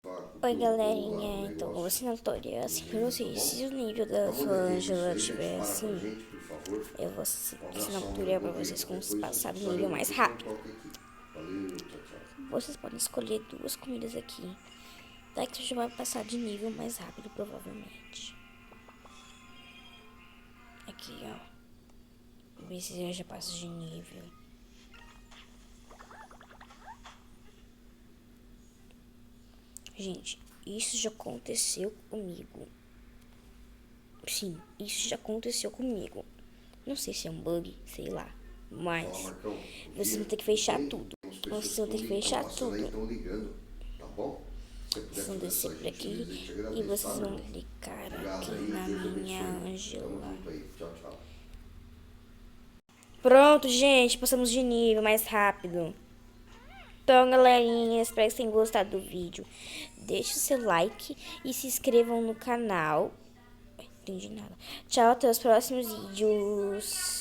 Oi galerinha, então vou ensinar um tutorial assim pra vocês. Se o nível da sua Ângela tiver assim, eu vou ensinar um tutorial pra vocês como se passar do nível mais rápido. Vocês podem escolher duas comidas aqui, daí que você já vai passar de nível mais rápido provavelmente. Aqui ó, ver se eu já passo de nível. Gente, isso já aconteceu comigo. Sim, isso já aconteceu comigo. Não sei se é um bug, sei lá. Mas vocês vão ter que fechar tudo. Vocês vão ter que fechar tudo. Vocês vão descer por aqui e vocês vão clicar aqui na minha Ângela. Pronto, gente, passamos de nível mais rápido. Então, galerinha, espero que vocês tenham gostado do vídeo. Deixe o seu like e se inscrevam no canal. Não entendi nada. Tchau, até os próximos vídeos.